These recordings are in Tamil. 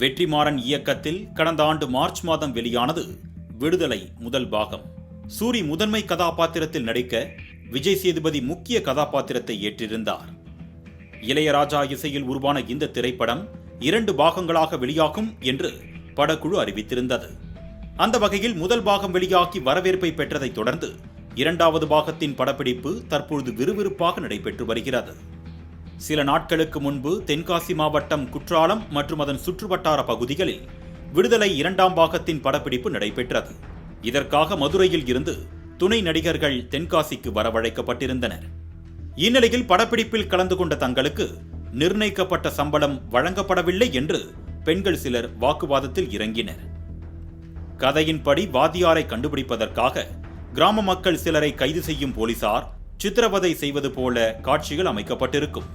வெற்றிமாறன் இயக்கத்தில் கடந்த ஆண்டு மார்ச் மாதம் வெளியானது விடுதலை முதல் பாகம். சூரி முதன்மை கதாபாத்திரத்தில் நடிக்க விஜய் சேதுபதி முக்கிய கதாபாத்திரத்தை ஏற்றிருந்தார். இளையராஜா இசையில் உருவான இந்த திரைப்படம் 2 பாகங்களாக வெளியாகும் என்று படக்குழு அறிவித்திருந்தது. அந்த வகையில் முதல் பாகம் வெளியாகி வரவேற்பை பெற்றதை தொடர்ந்து 2வது பாகத்தின் படப்பிடிப்பு தற்பொழுது விறுவிறுப்பாக நடைபெற்று வருகிறது. சில நாட்களுக்கு முன்பு தென்காசி மாவட்டம் குற்றாலம் மற்றும் அதன் சுற்றுவட்டார பகுதிகளில் விடுதலை 2ஆம் பாகத்தின் படப்பிடிப்பு நடைபெற்றது. இதற்காக மதுரையில் இருந்து துணை நடிகர்கள் தென்காசிக்கு வரவழைக்கப்பட்டிருந்தனர். இந்நிலையில் படப்பிடிப்பில் கலந்து கொண்ட தங்களுக்கு நிர்ணயிக்கப்பட்ட சம்பளம் வழங்கப்படவில்லை என்று பெண்கள் சிலர் வாக்குவாதத்தில் இறங்கினர். கதையின்படி வாத்தியாரை கண்டுபிடிப்பதற்காக கிராம மக்கள் சிலரை கைது செய்யும் போலீசார் சித்திரவதை செய்வது போல காட்சிகள் அமைக்கப்பட்டிருக்கும்.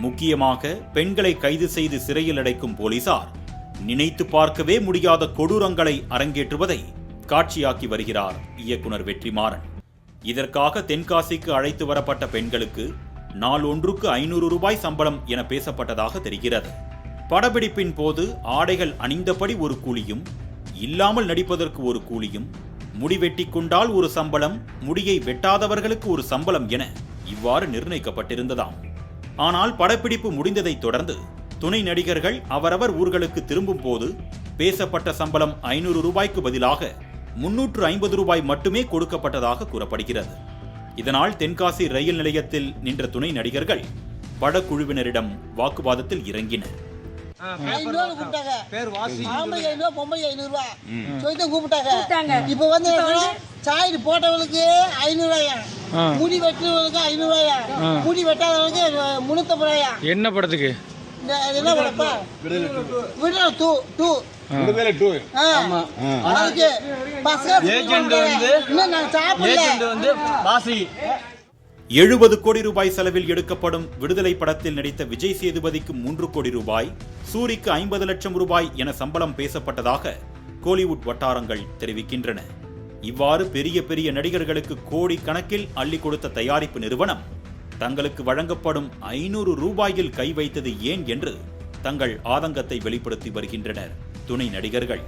முக்கியமாக பெண்களை கைது செய்து சிறையில் அடைக்கும் போலீசார் நினைத்து பார்க்கவே முடியாத கொடூரங்களை அரங்கேற்றுவதை காட்சியாக்கி வருகிறார் இயக்குனர் வெற்றிமாறன். இதற்காக தென்காசிக்கு அழைத்து வரப்பட்ட பெண்களுக்கு நாள் ஒன்றுக்கு 500 ரூபாய் சம்பளம் என பேசப்பட்டதாக தெரிகிறது. படப்பிடிப்பின் போது ஆடைகள் அணிந்தபடி ஒரு கூலியும், இல்லாமல் நடிப்பதற்கு ஒரு கூலியும், முடி வெட்டி கொண்டால் ஒரு சம்பளம், முடியை வெட்டாதவர்களுக்கு ஒரு சம்பளம் என இவ்வாறு நிர்ணயிக்கப்பட்டிருந்ததாம். ஆனால் படப்பிடிப்பு முடிந்ததை தொடர்ந்து துணை நடிகர்கள் அவரவர் ஊர்களுக்கு திரும்பும் போது பேசப்பட்ட சம்பளம் 500 ரூபாய்க்கு பதிலாக 350 ரூபாய் மட்டுமே கொடுக்கப்பட்டதாக கூறப்படுகிறது. இதனால் தென்காசி ரயில் நிலையத்தில் நின்ற துணை நடிகர்கள் படக்குழுவினரிடம் வாக்குவாதத்தில் இறங்கினர். இப்ப வந்து சாய் போட்டவங்களுக்கு 500 ரூபாயா, முடி வெட்டுறவங்களுக்கு 500 ரூபாயா, முடி வெட்டாதவங்களுக்கு 350 ரூபாயா. என்ன படத்துக்கு? என்ன படப்பா? விடுதலை 2. 70 கோடி ரூபாய் செலவில் எடுக்கப்படும் விடுதலை படத்தில் நடித்த விஜய் சேதுபதிக்கு 3 கோடி ரூபாய், சூரிக்கு 50 லட்சம் ரூபாய் என சம்பளம் பேசப்பட்டதாக கோலிவுட் வட்டாரங்கள் தெரிவிக்கின்றன. இவ்வாறு பெரிய பெரிய நடிகர்களுக்கு கோடி கணக்கில் அள்ளி கொடுத்த தயாரிப்பு நிறுவனம் தங்களுக்கு வழங்கப்படும் 500 ரூபாயில் கை வைத்தது ஏன் என்று தங்கள் ஆதங்கத்தை வெளிப்படுத்தி வருகின்றனர் துணை நடிகர்கள்.